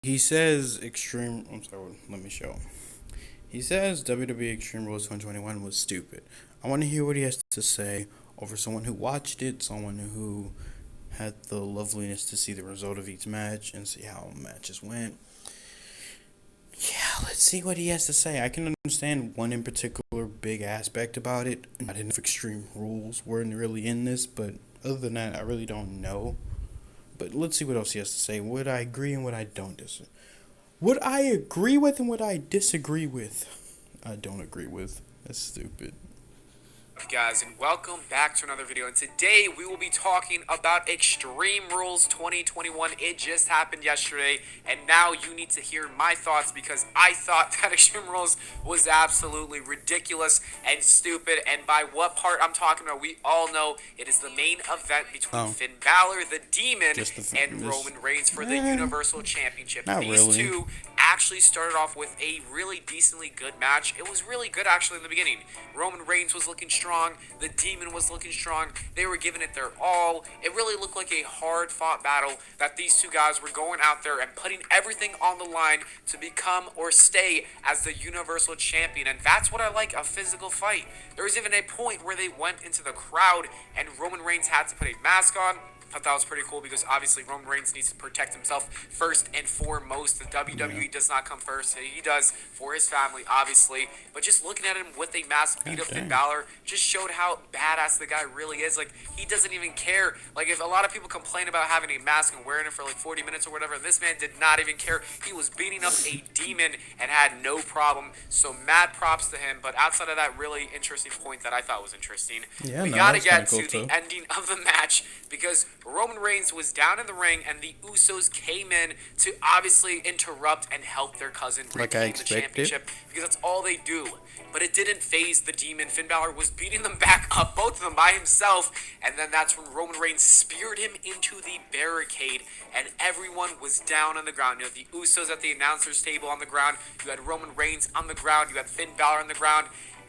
he says Extreme. I'm sorry. Let me show him. He says WWE Extreme Rules 2021 was stupid. I want to hear what he has to say over someone who watched it, someone who had the loveliness to see the result of each match and see how matches went. Yeah, let's see what he has to say. I can understand one in particular big aspect about it. I didn't know if Extreme Rules weren't really in this, but other than that, I really don't know. But let's see what else he has to say. What I agree and what I don't disagree. What I agree with and what I disagree with. I don't agree with. That's stupid. Guys, and welcome back to another video, and today we will be talking about Extreme Rules 2021. It just happened yesterday, and now you need to hear my thoughts because I thought that Extreme Rules was absolutely ridiculous and stupid. And by what part I'm talking about, we all know it is the main event between Finn Balor, the Demon, and Roman Reigns for the Universal Championship. Not These really. two actually started off with a really decently good match. It was really good actually in the beginning. Roman Reigns was looking strong. The Demon was looking strong. They were giving it their all. It really looked like a hard-fought battle that these two guys were going out there and putting everything on the line to become or stay as the Universal Champion. And that's what I like, a physical fight. There was even a point where they went into the crowd and Roman Reigns had to put a mask on. I thought that was pretty cool because obviously Roman Reigns needs to protect himself first and foremost. The WWE does not come first. He does for his family, obviously. But just looking at him with a mask beat up Finn Balor just showed how badass the guy really is. Like, he doesn't even care. Like, if a lot of people complain about having a mask and wearing it for like 40 minutes or whatever, this man did not even care. He was beating up a demon and had no problem. So mad props to him. But outside of that really interesting point that I thought was interesting, we gotta get to the ending of the match because Roman Reigns was down in the ring and the Usos came in to obviously interrupt and help their cousin retain the championship because that's all they do. But it didn't phase the Demon. Finn Balor was beating them back up, both of them by himself, and then that's when Roman Reigns speared him into the barricade and everyone was down on the ground. You know, the Usos at the announcer's table on the ground, you had Roman Reigns on the ground, you had Finn Balor on the ground,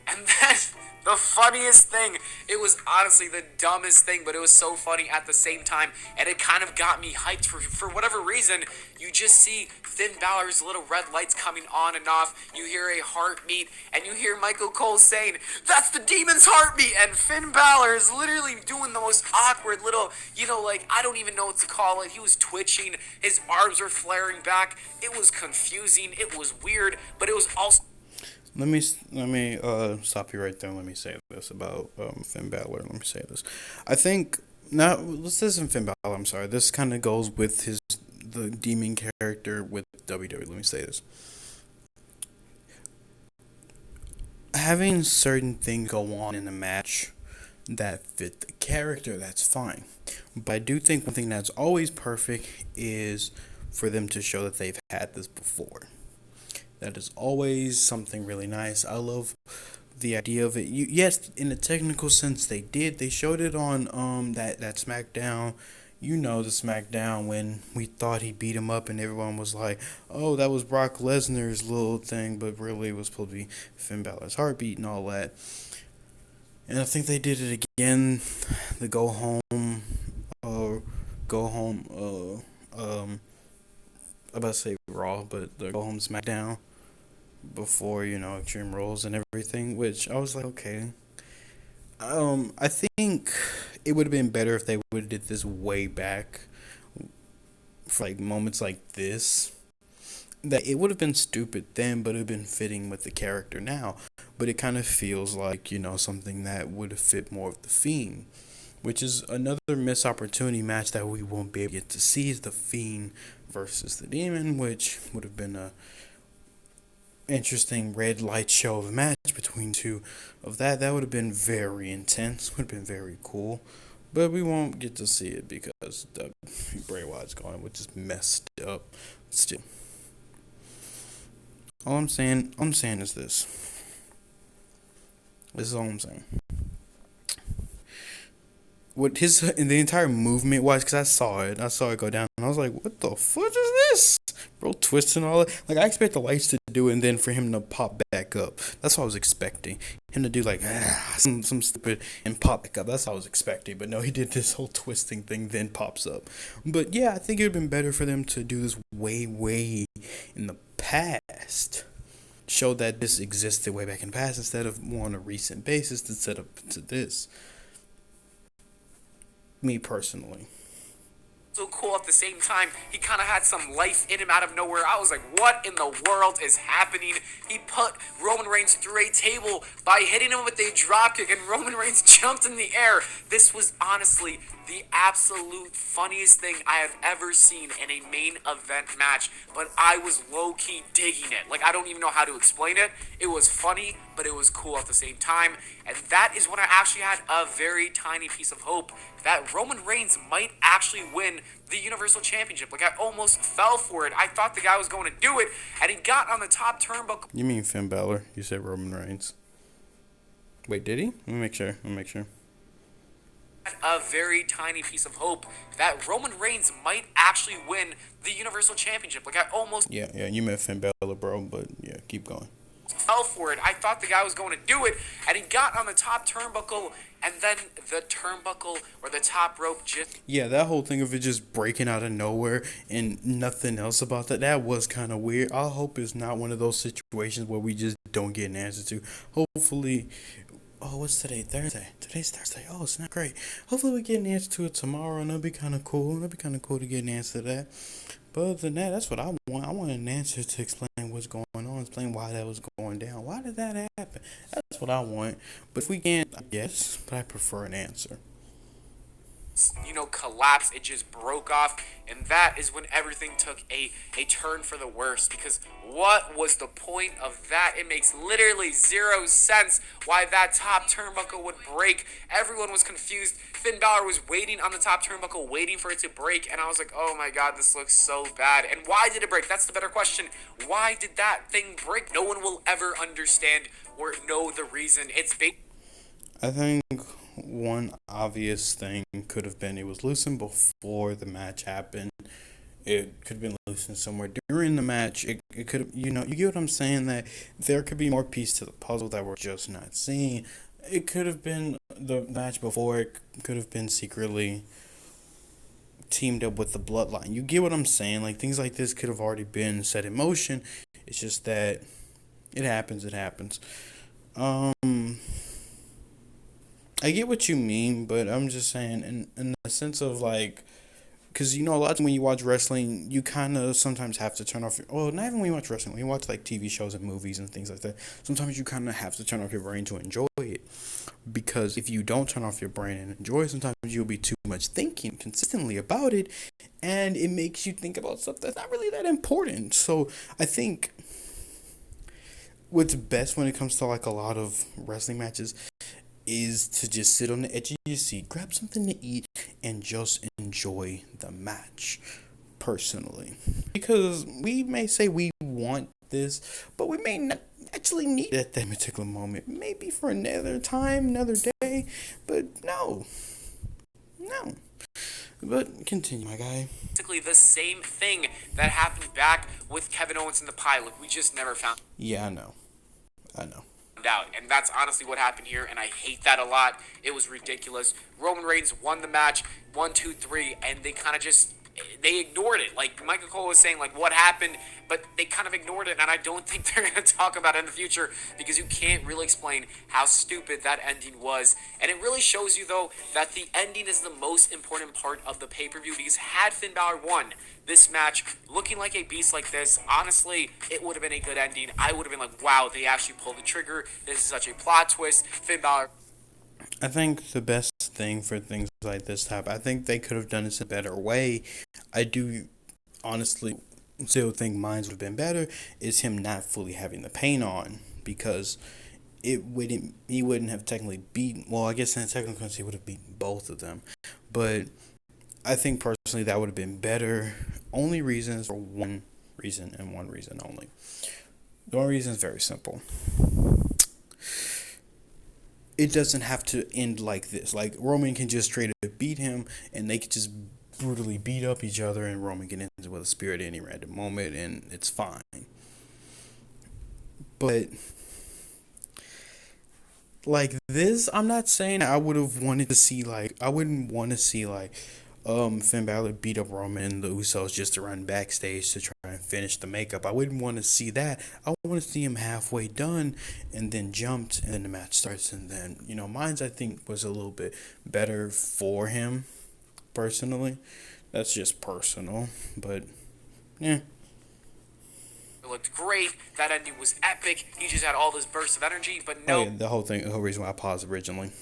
and then the funniest thing, it was honestly the dumbest thing, but it was so funny at the same time, and it kind of got me hyped for whatever reason. You just see Finn Balor's little red lights coming on and off, you hear a heartbeat, and you hear Michael Cole saying, "That's the Demon's heartbeat," and Finn Balor is literally doing the most awkward little, you know, like, I don't even know what to call it. He was twitching, his arms were flaring back, it was confusing, it was weird, but it was also... Let me stop you right there. Let me say this about Finn Balor. Let me say this. I think now this isn't Finn Balor. I'm sorry. This kind of goes with the demon character with WWE. Let me say this. Having certain things go on in a match that fit the character, that's fine. But I do think one thing that's always perfect is for them to show that they've had this before. That is always something really nice. I love the idea of it. Yes, in a technical sense, they did. They showed it on that SmackDown. You know, the SmackDown when we thought he beat him up and everyone was like, "Oh, that was Brock Lesnar's little thing," but really it was supposed to be Finn Balor's heartbeat and all that. And I think they did it again. The go home, I'm about to say Raw, but the go home SmackDown before, you know, Extreme Rules and everything, which I was like, okay. I think it would have been better if they would have did this way back for like moments like this. That it would have been stupid then, but it would have been fitting with the character now. But it kind of feels like, you know, something that would have fit more of the Fiend, which is another missed opportunity match that we won't be able to get to see is the Fiend versus the Demon, which would have been a interesting red light show of a match between two of that. That would have been very intense, would have been very cool. But we won't get to see it because the Bray Wyatt's going, which is messed up. Still, all I'm saying is this. This is all I'm saying. What his in the entire movement was, because I saw it go down, and I was like, "What the fuck is Bro, twisting all that. Like, I expect the lights to do it and then for him to pop back up. That's what I was expecting. Him to do, like, some stupid and pop back up. That's what I was expecting. But no, he did this whole twisting thing, then pops up. But yeah, I think it would have been better for them to do this way, way in the past. Show that this existed way back in the past instead of more on a recent basis instead of to this. Me personally. So cool at the same time. He kind of had some life in him out of nowhere. I was like, what in the world is happening? He put Roman Reigns through a table by hitting him with a dropkick, and Roman Reigns jumped in the air. This was honestly the absolute funniest thing I have ever seen in a main event match, but I was low-key digging it. Like, I don't even know how to explain it. It was funny, but it was cool at the same time, and that is when I actually had a very tiny piece of hope that Roman Reigns might actually win the Universal Championship. Like, I almost fell for it. I thought the guy was going to do it, and he got on the top turnbuckle. You mean Finn Balor? You said Roman Reigns. Wait, did he? Let me make sure. A very tiny piece of hope that Roman Reigns might actually win the Universal Championship. Like, I almost Yeah, you meant Finn Balor, bro, but yeah, keep going. fell for it. I thought the guy was going to do it, and he got on the top turnbuckle, and then the turnbuckle or the top rope just... Yeah, that whole thing of it just breaking out of nowhere and nothing else about that was kind of weird. I hope it's not one of those situations where we just don't get an answer to. Hopefully... Oh, what's today? Thursday. Today's Thursday. Oh, it's not great. Hopefully we get an answer to it tomorrow, and that'll be kind of cool. That'll be kind of cool to get an answer to that. But other than that, that's what I want. I want an answer to explain what's going on, explain why that was going down. Why did that happen? That's what I want. But if we can't, I guess, but I prefer an answer. collapsed. It just broke off, and that is when everything took a turn for the worse, because what was the point of that? It makes literally zero sense why that top turnbuckle would break. Everyone was confused. Finn Balor was waiting on the top turnbuckle, waiting for it to break, and I was like, oh my god, this looks so bad. And why did it break? That's the better question. Why did that thing break? No one will ever understand or know the reason. It's I think one obvious thing could have been it was loosened before the match happened. It could have been loosened somewhere during the match. It could have, you get what I'm saying, that there could be more pieces to the puzzle that we're just not seeing. It could have been the match before. It could have been secretly teamed up with the Bloodline. You get what I'm saying? Like, things like this could have already been set in motion. It's just that it happens. I get what you mean, but I'm just saying in the sense of, like, because, a lot of when you watch wrestling, you kind of sometimes have to turn off your... Well, not even when you watch wrestling. When you watch, like, TV shows and movies and things like that, sometimes you kind of have to turn off your brain to enjoy it. Because if you don't turn off your brain and enjoy it, sometimes you'll be too much thinking consistently about it, and it makes you think about stuff that's not really that important. So I think what's best when it comes to, like, a lot of wrestling matches is to just sit on the edge of your seat, grab something to eat, and just enjoy the match, personally. Because we may say we want this, but we may not actually need it at that particular moment. Maybe for another time, another day, but no. But continue, my guy. basically the same thing that happened back with Kevin Owens in the pilot. We just never found Yeah, I know. out, and that's honestly what happened here, and I hate that a lot. It was ridiculous. Roman Reigns won the match 1, 2, 3, and they kind of just ignored it. Like Michael Cole was saying, like, what happened, but they kind of ignored it, and I don't think they're going to talk about it in the future, because you can't really explain how stupid that ending was. And it really shows you, though, that the ending is the most important part of the pay-per-view, because had Finn Balor won this match looking like a beast like this, honestly, it would have been a good ending. I would have been like, wow, they actually pulled the trigger. This is such a plot twist. Finn Balor... I think the best thing for things like this type, I think they could have done this a better way. I do honestly still think mine would have been better, is him not fully having the paint on, because he wouldn't have technically beaten, well, I guess in technical sense he would have beaten both of them, but I think personally that would have been better. Only reason is for one reason and one reason only. The only reason is very simple. It doesn't have to end like this. Like, Roman can just straight up beat him, and they could just brutally beat up each other, and Roman get into with a spirit at any random moment, and it's fine. But like this, I'm not saying I would have wanted to see like I wouldn't want to see like Finn Balor beat up Roman and the Usos just to run backstage to try and finish the makeup. I wouldn't want to see that. I want to see him halfway done and then jumped and then the match starts, and then mine's I think was a little bit better for him personally. That's just personal, but yeah. It looked great. That ending was epic. He just had all this burst of energy, but Oh no. yeah, the whole reason why I paused originally.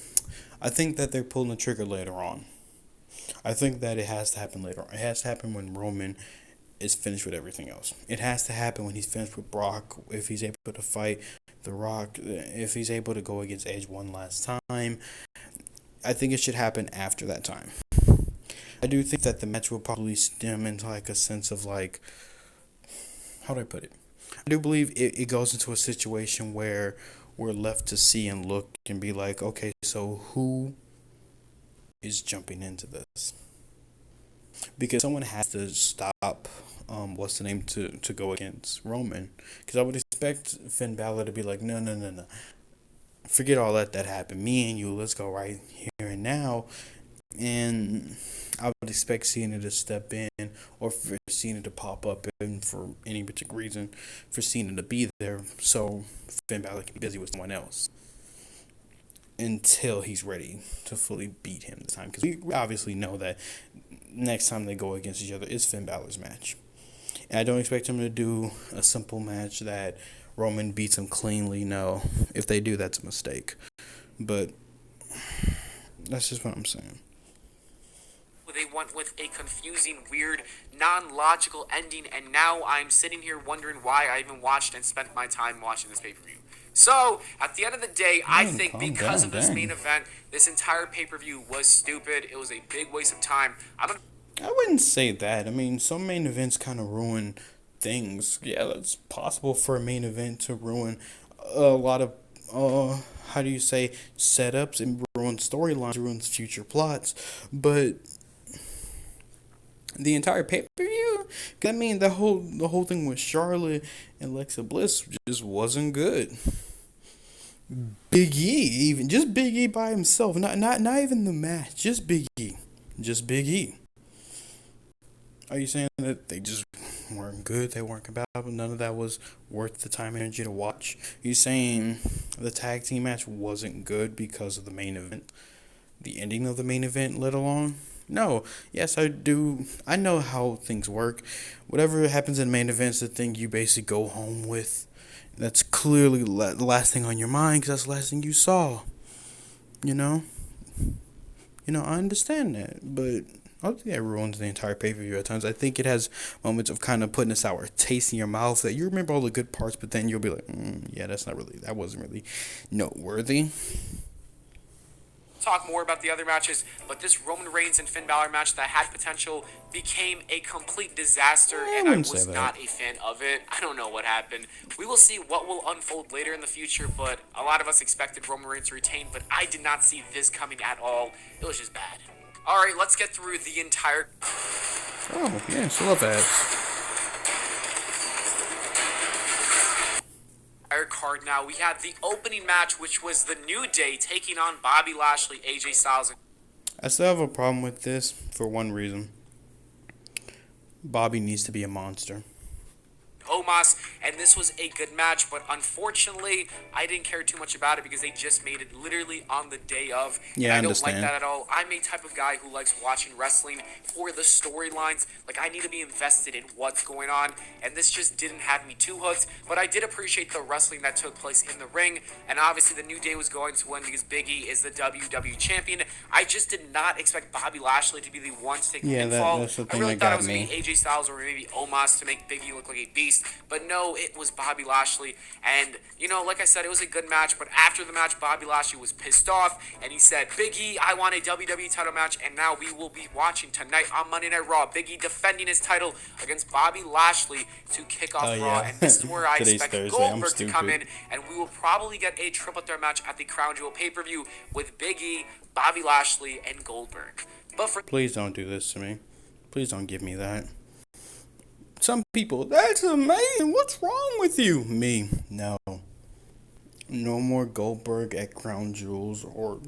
I think that they're pulling the trigger later on. I think that it has to happen later on. It has to happen when Roman is finished with everything else. It has to happen when he's finished with Brock, if he's able to fight The Rock, if he's able to go against Edge one last time. I think it should happen after that time. I do think that the match will probably stem into like a sense of like, how do I put it? I do believe it goes into a situation where we're left to see and look and be like, okay, so who is jumping into this? Because someone has to stop, what's the name, to go against Roman. Because I would expect Finn Balor to be like, no, no, no, no. Forget all that happened. Me and you, let's go right here and now. And I would expect Cena to step in, or for Cena to pop up, and for any particular reason, for Cena to be there, so Finn Balor can be busy with someone else until he's ready to fully beat him this time. Because we obviously know that next time they go against each other is Finn Balor's match. And I don't expect him to do a simple match that Roman beats him cleanly. No, if they do, that's a mistake. But that's just what I'm saying. They went with a confusing, weird, non-logical ending, and now I'm sitting here wondering why I even watched and spent my time watching this pay-per-view. So, at the end of the day, I think because of this main event, this entire pay-per-view was stupid. It was a big waste of time. I wouldn't say that. I mean, some main events kind of ruin things. Yeah, that's possible for a main event to ruin a lot of, how do you say, setups, and ruin storylines, ruins future plots. But the entire pay-per-view, I mean, the whole thing with Charlotte and Alexa Bliss just wasn't good. Big E, even just Big E by himself, not even the match, just Big E, Are you saying that they just weren't good? They weren't compatible. None of that was worth the time and energy to watch. Are you saying the tag team match wasn't good because of the main event, the ending of the main event, let alone? No. Yes, I do. I know how things work. Whatever happens in main events, the thing you basically go home with. That's clearly the last thing on your mind because that's the last thing you saw. You know, I understand that, but I don't think that ruins the entire pay-per-view at times. I think it has moments of kind of putting a sour taste in your mouth that you remember all the good parts, but then you'll be like, yeah, that wasn't really noteworthy. Talk more about the other matches, but this Roman Reigns and Finn Balor match that had potential became a complete disaster, and I was not a fan of it. I don't know what happened. We will see what will unfold later in the future, but a lot of us expected Roman Reigns to retain, but I did not see this coming at all. It was just bad. Alright, let's get through the entire... Oh, yes, I love that. Card now. We had the opening match, which was the New Day taking on Bobby Lashley, AJ Styles. I still have a problem with this for one reason. Bobby needs to be a monster. Omos, and this was a good match, but unfortunately, I didn't care too much about it because they just made it literally on the day of. Yeah, I don't like that at all. I'm a type of guy who likes watching wrestling for the storylines. Like, I need to be invested in what's going on, and this just didn't have me too hooked, but I did appreciate the wrestling that took place in the ring, and obviously the New Day was going to win because Big E is the WWE champion. I just did not expect Bobby Lashley to be the one to take the pinfall. That's the thing I really that thought got it was going me. to be AJ Styles or maybe Omos to make Big E look like a beast. But no, it was Bobby Lashley. And, like I said, it was a good match. But after the match, Bobby Lashley was pissed off. And he said, Big E, I want a WWE title match. And now we will be watching tonight on Monday Night Raw. Big E defending his title against Bobby Lashley to kick off Raw. And this is where I expect Goldberg to come in. And we will probably get a triple threat match at the Crown Jewel pay-per-view with Big E, Bobby Lashley, and Goldberg. But Please don't do this to me. Please don't give me that. Some people, that's amazing. What's wrong with you? Me, no. No more Goldberg at Crown Jewels or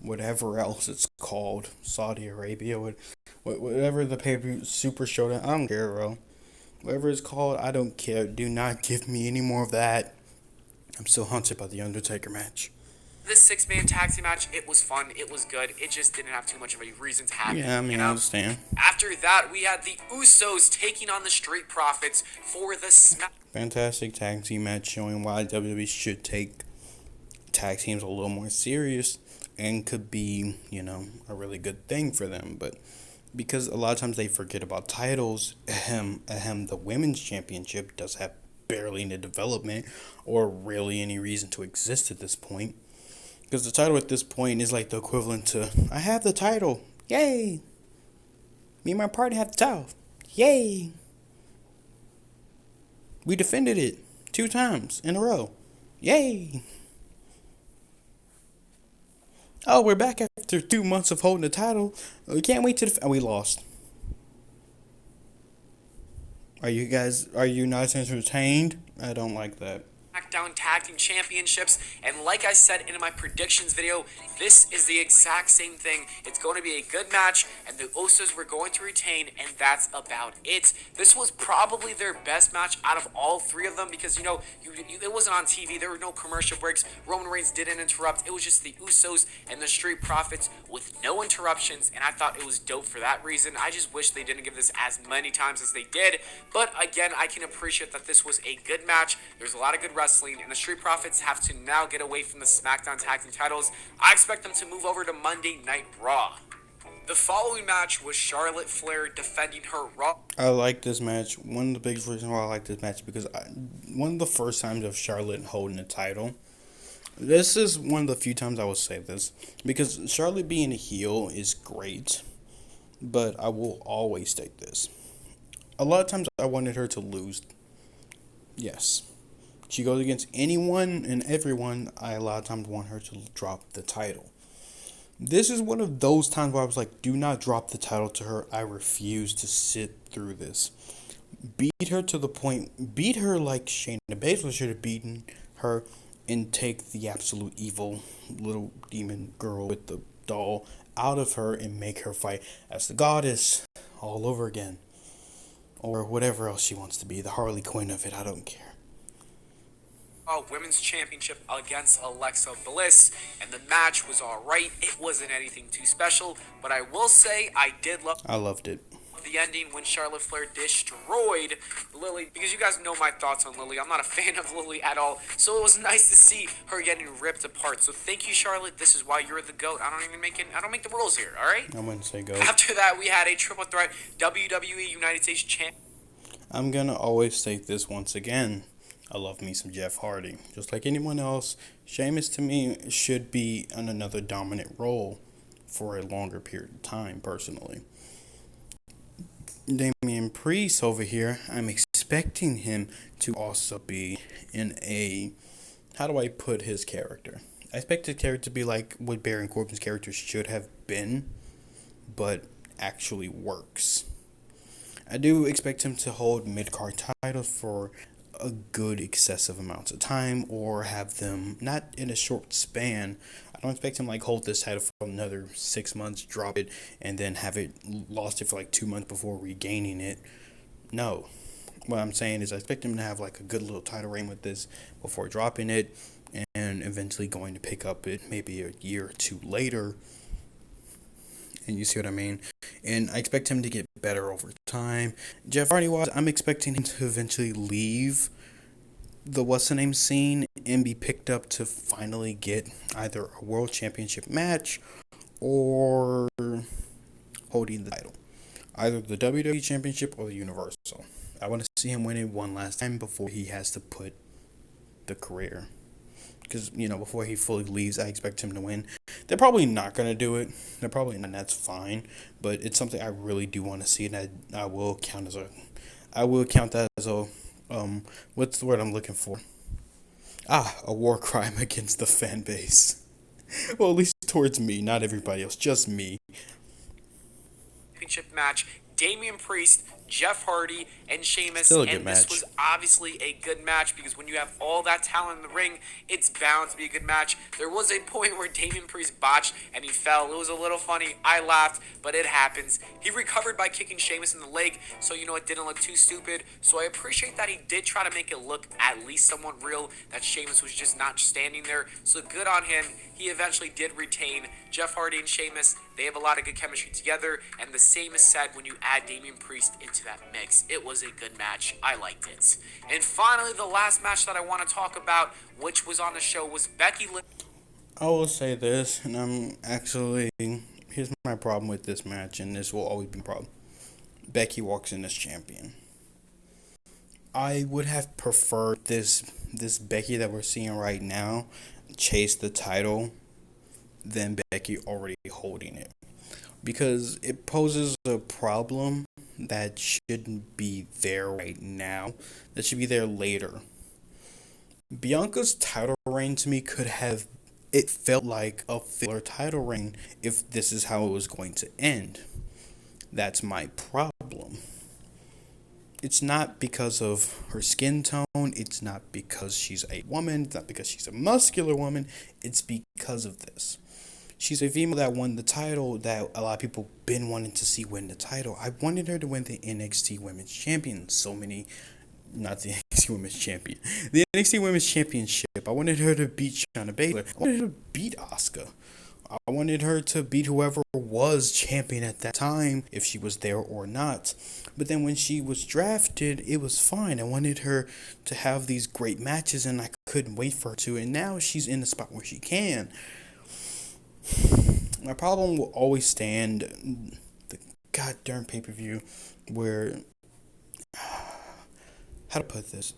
whatever else it's called. Saudi Arabia, whatever the pay-per-view Super Showdown. I don't care, bro. Whatever it's called, I don't care. Do not give me any more of that. I'm still haunted by the Undertaker match. This six-man tag team match, it was fun, it was good, it just didn't have too much of a reason to happen, Yeah, I mean, you I know? understand. After that, we had the Usos taking on the Street Profits for the Fantastic tag team match showing why WWE should take tag teams a little more serious and could be, a really good thing for them. But because a lot of times they forget about titles, the women's championship does have barely any development or really any reason to exist at this point. Because the title at this point is like the equivalent to, I have the title. Yay. Me and my partner have the title. Yay. We defended it 2 times in a row. Yay. Oh, we're back after 2 months of holding the title. We can't wait to we lost. Are you not entertained? I don't like that. SmackDown Tag Team Championships, and like I said in my predictions video, this is the exact same thing. It's going to be a good match, and the Usos were going to retain, and that's about it. This was probably their best match out of all 3 of them because, it wasn't on TV. There were no commercial breaks. Roman Reigns didn't interrupt. It was just the Usos and the Street Profits with no interruptions, and I thought it was dope for that reason. I just wish they didn't give this as many times as they did, but again, I can appreciate that this was a good match. There's a lot of good wrestling, and the Street Profits have to now get away from the SmackDown Tag Team titles. I expect them to move over to Monday Night Raw. The following match was Charlotte Flair defending her Raw. I like this match. One of the biggest reasons why I like this match because one of the first times of Charlotte holding the title. This is one of the few times I will say this because Charlotte being a heel is great, but I will always state this. A lot of times I wanted her to lose. Yes. She goes against anyone and everyone. I a lot of times want her to drop the title. This is one of those times where I was like, do not drop the title to her. I refuse to sit through this. Beat her to the point. Beat her like Shayna Baszler should have beaten her and take the absolute evil little demon girl with the doll out of her and make her fight as the goddess all over again. Or whatever else she wants to be. The Harley Quinn of it. I don't care. Women's Championship against Alexa Bliss, and the match was alright. It wasn't anything too special, but I will say I loved it. The ending when Charlotte Flair destroyed Lily, because you guys know my thoughts on Lily. I'm not a fan of Lily at all, so it was nice to see her getting ripped apart. So thank you, Charlotte. This is why you're the GOAT. I don't make the rules here, all right? I wouldn't say GOAT. After that, we had a triple threat WWE United States Champ. I'm gonna always state this once again. I love me some Jeff Hardy. Just like anyone else, Sheamus to me should be in another dominant role for a longer period of time, personally. Damian Priest over here, I'm expecting him to also be in a... How do I put his character? I expect his character to be like what Baron Corbin's character should have been, but actually works. I do expect him to hold mid-card titles for a good excessive amounts of time or have them not in a short span. I don't expect him like hold this title for another 6 months, drop it, and then have it lost it for like 2 months before regaining it. No. What I'm saying is I expect him to have like a good little title reign with this before dropping it and eventually going to pick up it maybe a year or 2 later. And you see what I mean? And I expect him to get better over time. Jeff Hardy-wise, I'm expecting him to eventually leave the what's-the-name scene and be picked up to finally get either a world championship match or holding the title. Either the WWE championship or the Universal. I want to see him win it one last time before he has to put the career. Because, before he fully leaves, I expect him to win. They're probably not going to do it. They're probably not, and that's fine. But it's something I really do want to see, and I will count that as a, what's the word I'm looking for? A war crime against the fan base. Well, at least towards me, not everybody else, just me. Championship match Damian Priest, Jeff Hardy, and Sheamus, Still a good and this match. was obviously a good match because when you have all that talent in the ring, it's bound to be a good match. There was a point where Damian Priest botched and he fell. It was a little funny. I laughed, but it happens. He recovered by kicking Sheamus in the leg, so it didn't look too stupid. So I appreciate that he did try to make it look at least somewhat real, that Sheamus was just not standing there. So good on him. He eventually did retain. Jeff Hardy and Sheamus, they have a lot of good chemistry together, and the same is said when you add Damian Priest into that mix. It was a good match. I liked it. And finally, the last match that I want to talk about, which was on the show, was Becky Lynch. I will say this, and here's my problem with this match, and this will always be a problem. Becky walks in as champion. I would have preferred this Becky that we're seeing right now chase the title than Becky already holding it, because it poses a problem that shouldn't be there right now. That should be there later. Bianca's title reign to me could have, it felt like a filler title reign if this is how it was going to end. That's my problem. It's not because of her skin tone. It's not because she's a woman. It's not because she's a muscular woman. It's because of this. She's a female that won the title that a lot of people been wanting to see win the title. I wanted her to win the NXT Women's Champion. Not the NXT Women's Champion. The NXT Women's Championship. I wanted her to beat Shayna Baszler. I wanted her to beat Asuka. I wanted her to beat whoever was champion at that time, if she was there or not. But then when she was drafted, it was fine. I wanted her to have these great matches, and I couldn't wait for her to. And now she's in the spot where she can. My problem will always stand the goddamn pay-per-view where, how to put this?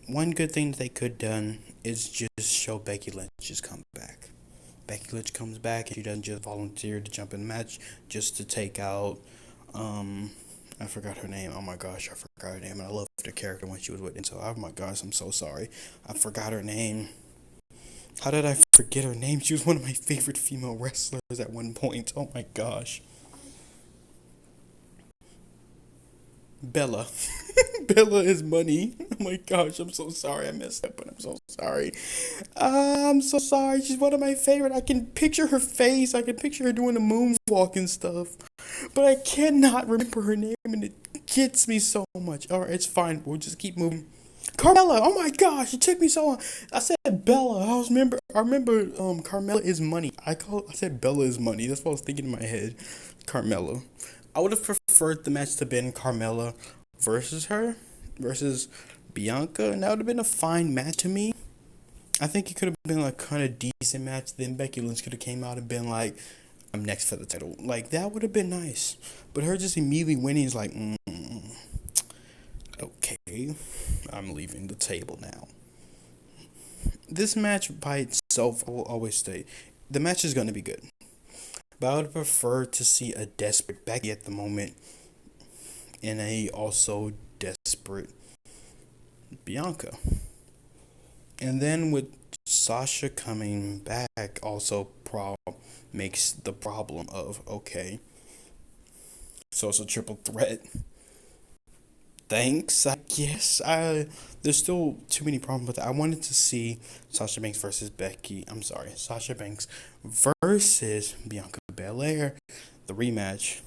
One good thing that they could done is just show Becky Lynch's comeback. Becky Lynch comes back and she doesn't just volunteer to jump in the match just to take out, I forgot her name. Oh my gosh, I forgot her name. And I loved her character when she was with. And so, oh my gosh, I'm so sorry. I forgot her name. How did I forget her name? She was one of my favorite female wrestlers at one point. Oh my gosh. Bella. Bella is money. Oh my gosh, I'm so sorry. I messed up, but I'm so sorry. I'm so sorry. She's one of my favorite. I can picture her face. I can picture her doing the moonwalk and stuff. But I cannot remember her name, and it gets me so much. Alright, it's fine. We'll just keep moving. Carmella. Oh my gosh, it took me so long. I said Bella. I remember Carmella is money. I said Bella is money. That's what I was thinking in my head. Carmella. I would have preferred the match to been Carmella versus Bianca, and that would have been a fine match to me. I think it could have been like kind of decent match. Then Becky Lynch could have came out and been like, "I'm next for the title." Like that would have been nice. But her just immediately winning is like, okay, I'm leaving the table now. This match by itself, I will always say, the match is going to be good. But I would prefer to see a desperate Becky at the moment and a also desperate Bianca. And then with Sasha coming back also makes the problem of, okay, so it's a triple threat. Thanks, I guess. There's still too many problems with that. I wanted to see Sasha Banks versus Sasha Banks versus Bianca Belair, the rematch,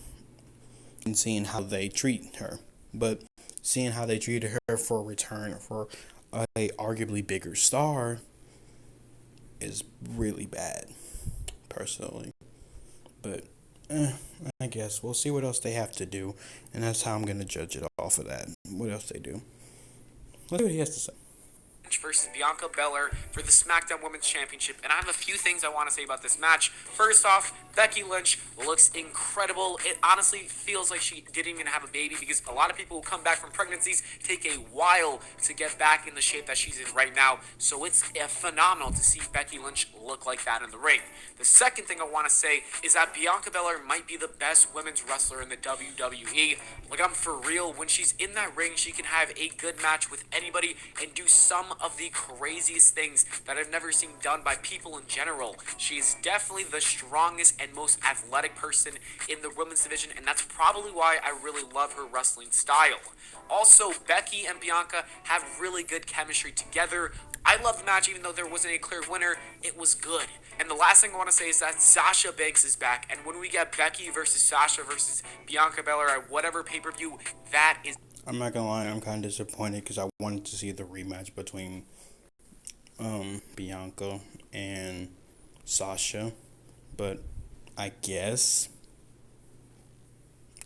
and seeing how they treat her. But seeing how they treated her for a return for a arguably bigger star is really bad, personally. But I guess we'll see what else they have to do, and that's how I'm gonna judge it off of that. What else they do? Let's see what he has to say. Versus Bianca Belair for the SmackDown Women's Championship, and I have a few things I want to say about this match. First off, Becky Lynch looks incredible. It honestly feels like she didn't even have a baby, because a lot of people who come back from pregnancies take a while to get back in the shape that she's in right now, so it's phenomenal to see Becky Lynch look like that in the ring. The second thing I want to say is that Bianca Belair might be the best women's wrestler in the WWE. Like, I'm for real, when she's in that ring, she can have a good match with anybody and do some of the craziest things that I've never seen done by people in general. She is definitely the strongest and most athletic person in the women's division, and that's probably why I really love her wrestling style. Also, Becky and Bianca have really good chemistry together. I love the match, even though there wasn't a clear winner. It was good. And the last thing I want to say is that Sasha Banks is back, and when we get Becky versus Sasha versus Bianca Belair at whatever pay-per-view, that is. I'm not gonna lie, I'm kind of disappointed because I wanted to see the rematch between Bianca and Sasha, but I guess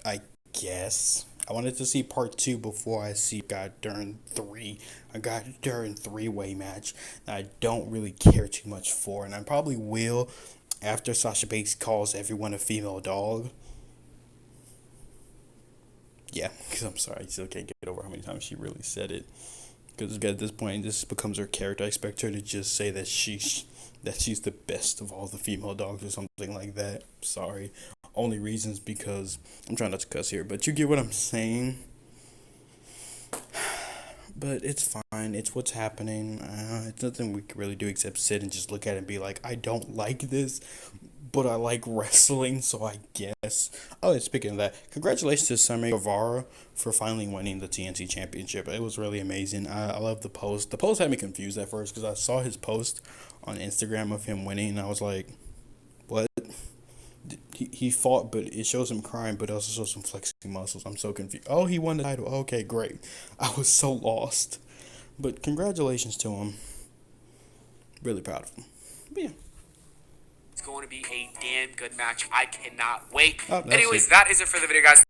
I guess I wanted to see part two before I see got during three. I got during three-way match that I don't really care too much for, and I probably will after Sasha Banks calls everyone a female dog. Yeah, because I'm sorry, I still can't get over how many times she really said it. Because at this point, this becomes her character. I expect her to just say that she's the best of all the female dogs or something like that. Sorry. Only reasons because I'm trying not to cuss here, but you get what I'm saying. But it's fine. It's what's happening. It's nothing we can really do except sit and just look at it and be like, I don't like this, but I like wrestling, so I guess. Oh, and speaking of that, congratulations to Sammy Guevara for finally winning the TNT Championship. It was really amazing. I love the post. The post had me confused at first because I saw his post on Instagram of him winning, and I was like, what? He fought, but it shows him crying, but it also shows him flexing muscles. I'm so confused. Oh, he won the title. Okay, great. I was so lost. But congratulations to him. Really proud of him. But yeah. It's going to be a damn good match. I cannot wait. Oh, Anyways, that is it for the video, guys.